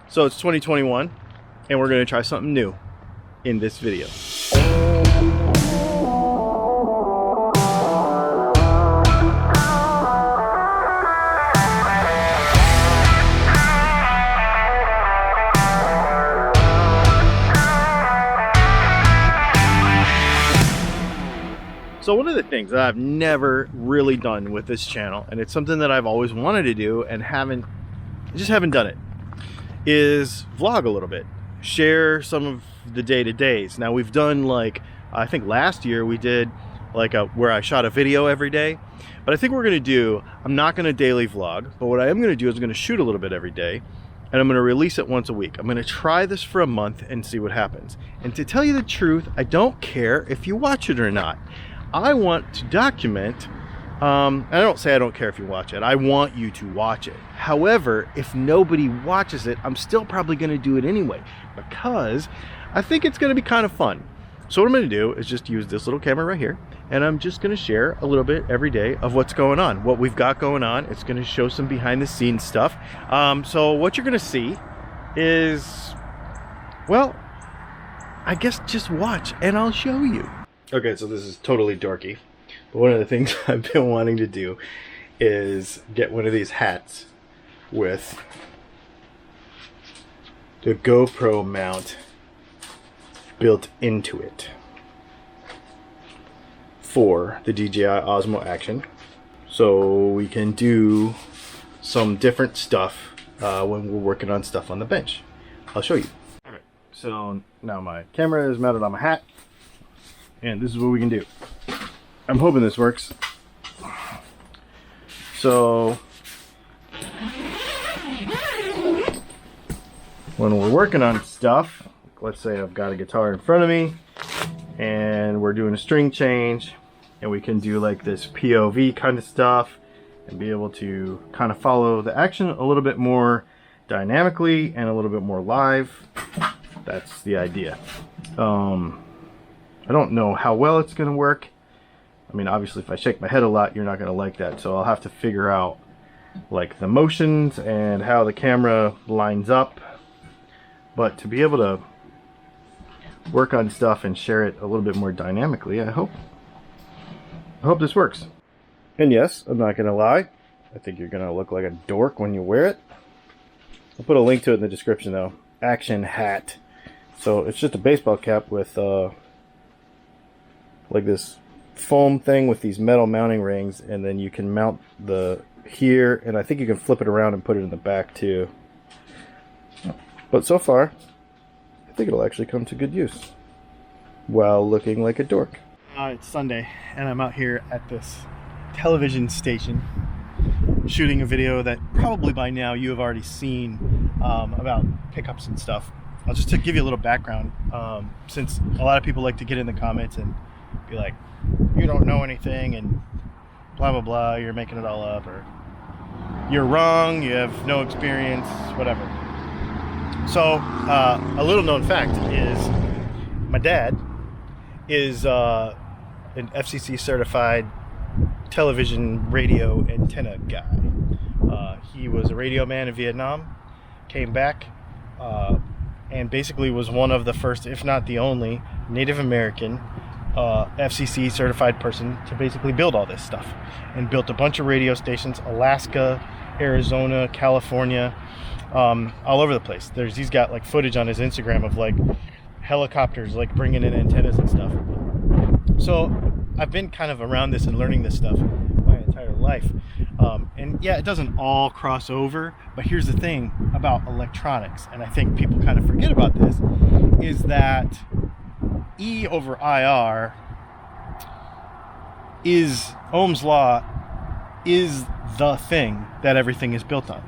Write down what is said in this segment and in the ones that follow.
So it's 2021 and we're going to try something new in this video. So one of the things that I've never really done with this channel, and it's something that I've always wanted to do and just haven't done it, is vlog a little bit, share some of the day-to-days. Now we've done, like, I think last year we did like where I shot a video every day, but I think we're gonna do, I'm not gonna daily vlog, but what I am gonna do is I'm gonna shoot a little bit every day and I'm gonna release it once a week. I'm gonna try this for a month and see what happens. And to tell you the truth, I don't care if you watch it or not. I want to document, and I don't say I don't care if you watch it, I want you to watch it. However, if nobody watches it, I'm still probably gonna do it anyway, because I think it's gonna be kind of fun. So what I'm gonna do is just use this little camera right here, and I'm just gonna share a little bit every day of what's going on, what we've got going on. It's gonna show some behind the scenes stuff. So what you're gonna see is, well, I guess just watch and I'll show you. Okay, so this is totally dorky, but one of the things I've been wanting to do is get one of these hats with the GoPro mount built into it for the DJI Osmo Action, so we can do some different stuff when we're working on stuff on the bench. I'll show you. Alright, so now my camera is mounted on my hat, and this is what we can do. I'm hoping this works. So when we're working on stuff, let's say I've got a guitar in front of me and we're doing a string change, and we can do like this POV kind of stuff and be able to kind of follow the action a little bit more dynamically and a little bit more live. That's the idea. I don't know how well it's going to work. I mean, obviously if I shake my head a lot, you're not going to like that. So I'll have to figure out like the motions and how the camera lines up. But to be able to work on stuff and share it a little bit more dynamically, I hope this works. And yes, I'm not going to lie, I think you're going to look like a dork when you wear it. I'll put a link to it in the description though. Action hat. So it's just a baseball cap with like this foam thing with these metal mounting rings, and then you can mount the here, and I think you can flip it around and put it in the back too. But so far, I think it'll actually come to good use while looking like a dork. It's Sunday, and I'm out here at this television station shooting a video that probably by now you have already seen about pickups and stuff. I'll just to give you a little background, since a lot of people like to get in the comments and be like, you don't know anything and blah blah blah, you're making it all up, or you're wrong, you have no experience, whatever. So a little known fact is my dad is an FCC certified television radio antenna guy. He was a radio man in Vietnam, came back, and basically was one of the first, if not the only, Native American FCC certified person to basically build all this stuff, and built a bunch of radio stations, Alaska, Arizona, California, all over the place. He's got like footage on his Instagram of like helicopters like bringing in antennas and stuff. So I've been kind of around this and learning this stuff my entire life, and yeah, it doesn't all cross over, but here's the thing about electronics, and I think people kind of forget about this, is that E over IR is Ohm's law, is the thing that everything is built on.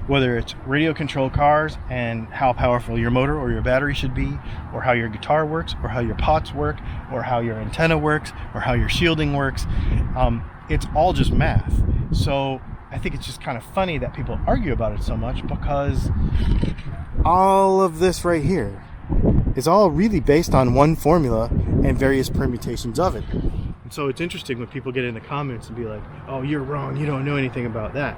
Whether it's radio controlled cars and how powerful your motor or your battery should be, or how your guitar works, or how your pots work, or how your antenna works, or how your shielding works, it's all just math. So I think it's just kind of funny that people argue about it so much, because all of this right here is all really based on one formula and various permutations of it. And so it's interesting when people get in the comments and be like, oh, you're wrong, you don't know anything about that.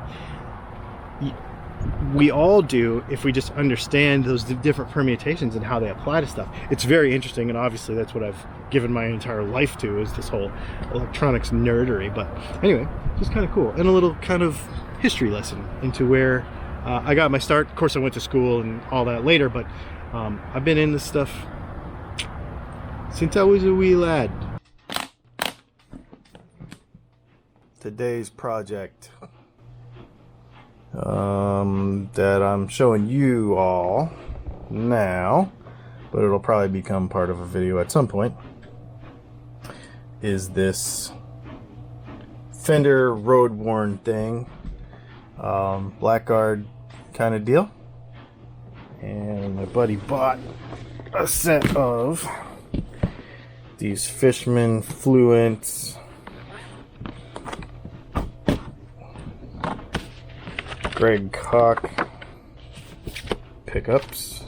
we all do if we just understand those different permutations and how they apply to stuff. It's very interesting, and obviously that's what I've given my entire life to, is this whole electronics nerdery. But anyway, just kind of cool, and a little kind of history lesson into where I got my start. Of course, I went to school and all that later, but I've been in this stuff since I was a wee lad. Today's project that I'm showing you all now, but it'll probably become part of a video at some point, is this Fender road worn thing, blackguard kind of deal. And my buddy bought a set of these Fishman Fluence Greg Koch pickups,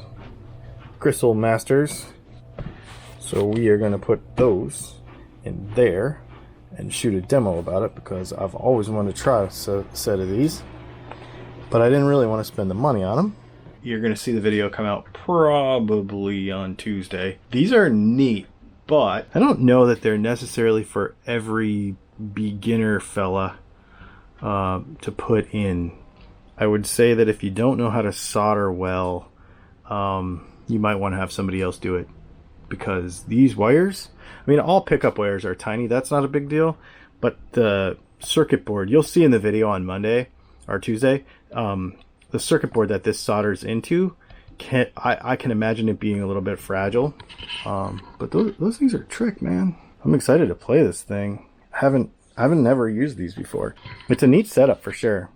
Gristle Masters. So we are going to put those in there and shoot a demo about it, because I've always wanted to try a set of these, but I didn't really want to spend the money on them. You're going to see the video come out probably on Tuesday. These are neat, but I don't know that they're necessarily for every beginner fella to put in. I would say that if you don't know how to solder well, you might want to have somebody else do it, because these wires, I mean, all pickup wires are tiny. That's not a big deal, but the circuit board, you'll see in the video on Monday or Tuesday, the circuit board that this solders into, I can imagine it being a little bit fragile. But those things are a trick, man. I'm excited to play this thing. I haven't never used these before. It's a neat setup for sure,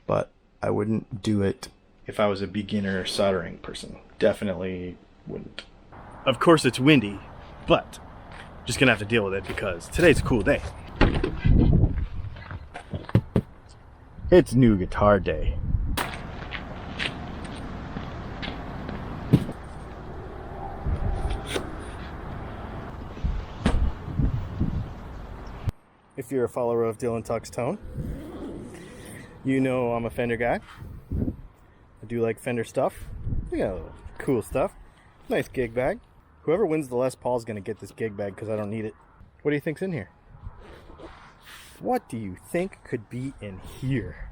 but I wouldn't do it if I was a beginner soldering person. Definitely wouldn't. Of course it's windy, but just gonna have to deal with it because today's a cool day. It's new guitar day. If you're a follower of Dylan Tuck's Tone, you know I'm a Fender guy. I do like Fender stuff. We got cool stuff. Nice gig bag. Whoever wins the Les Paul is going to get this gig bag because I don't need it. What do you think's in here? What do you think could be in here?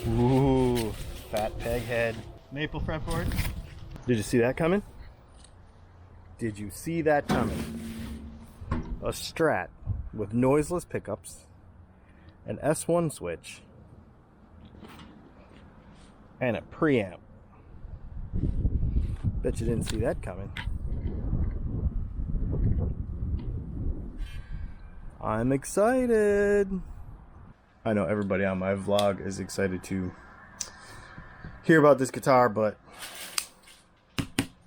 Ooh, fat peg head. Maple fretboard. Did you see that coming? Did you see that coming? A Strat with noiseless pickups, an S1 switch, and a preamp. Bet you didn't see that coming. I'm excited. I know everybody on my vlog is excited to hear about this guitar, but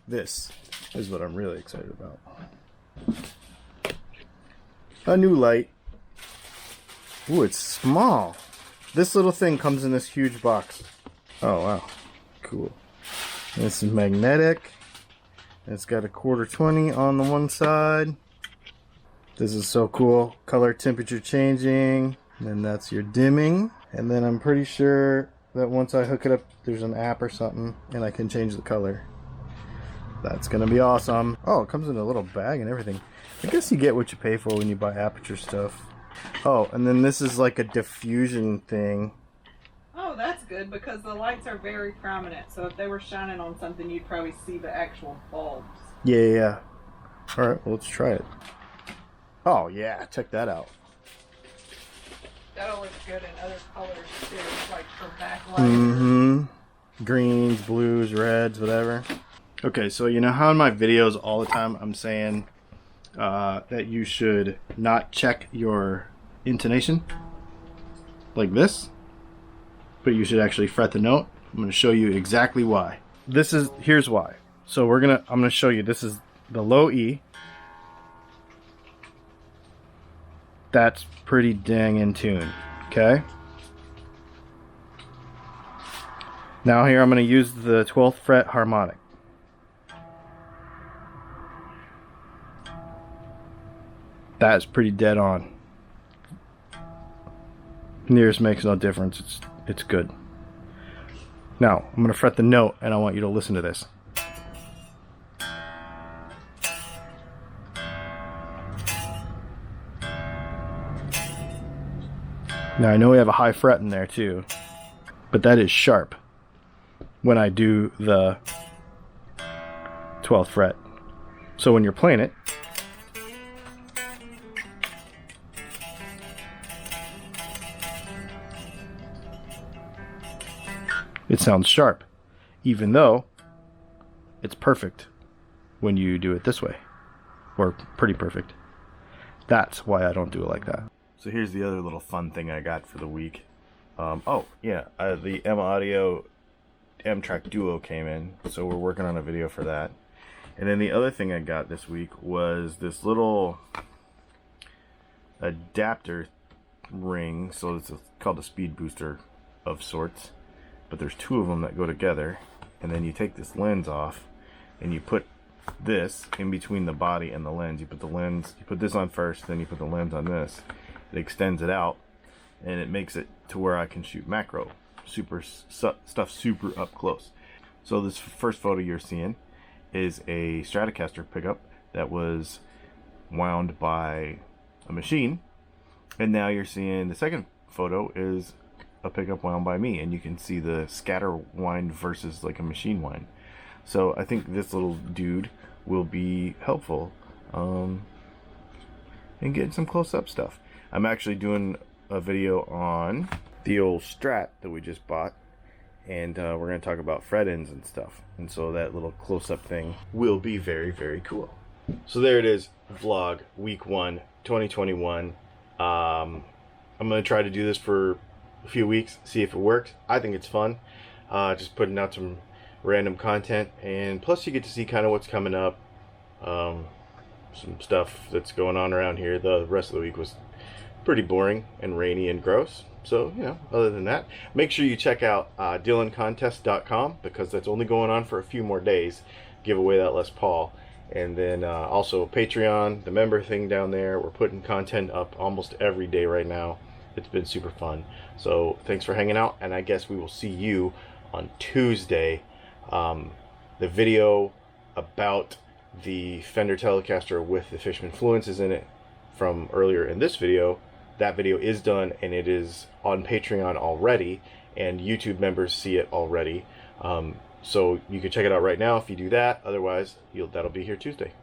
this is what I'm really excited about. A new light. Ooh, it's small. This little thing comes in this huge box. Oh wow, cool. And this is magnetic. It's got a 1/4-20 on the one side. This is so cool. Color temperature changing. And then that's your dimming. And then I'm pretty sure that once I hook it up, there's an app or something, and I can change the color. That's gonna be awesome. Oh, it comes in a little bag and everything. I guess you get what you pay for when you buy Aperture stuff. Oh, and then this is like a diffusion thing. Oh, that's good, because the lights are very prominent. So if they were shining on something, you'd probably see the actual bulbs. Yeah. Alright, well, let's try it. Oh, yeah, check that out. That'll look good in other colors too, like for backlight. Mm-hmm. Greens, blues, reds, whatever. Okay, so you know how in my videos all the time I'm saying that you should not check your intonation like this, but you should actually fret the note. I'm going to show you exactly why. Here's why. So I'm going to show you. This is the low E. That's pretty dang in tune. Okay. Now here I'm going to use the 12th fret harmonic. That's pretty dead on. Nearest makes no difference. It's good. Now, I'm going to fret the note, and I want you to listen to this. Now, I know we have a high fret in there, too, but that is sharp when I do the 12th fret. So when you're playing it, it sounds sharp, even though it's perfect when you do it this way, or pretty perfect. That's why I don't do it like that. So here's the other little fun thing I got for the week. The M Audio M-Track Duo came in, so we're working on a video for that. And then the other thing I got this week was this little adapter ring. So it's called a speed booster of sorts, but there's two of them that go together. And then you take this lens off and you put this in between the body and the lens. You put this on first, then you put the lens on this. It extends it out, and it makes it to where I can shoot macro stuff super up close. So this first photo you're seeing is a Stratocaster pickup that was wound by a machine, and now you're seeing the second photo is a pickup wound by me, and you can see the scatter wind versus like a machine wind. So I think this little dude will be helpful in getting some close-up stuff. I'm actually doing a video on the old Strat that we just bought, and we're going to talk about fret ends and stuff, and so that little close-up thing will be very, very cool. So there it is, vlog week 1 2021. I'm going to try to do this for a few weeks, see if it works. I think it's fun, just putting out some random content, and plus you get to see kind of what's coming up, some stuff that's going on around here. The rest of the week was pretty boring and rainy and gross. So, other than that, make sure you check out DylanContest.com, because that's only going on for a few more days. Give away that Les Paul. And then also Patreon, the member thing down there. We're putting content up almost every day right now. It's been super fun. So thanks for hanging out, and I guess we will see you on Tuesday. The video about the Fender Telecaster with the Fishman Fluences in it from earlier in this video, that video is done, and it is on Patreon already, and YouTube members see it already. So you can check it out right now if you do that. Otherwise, that'll be here Tuesday.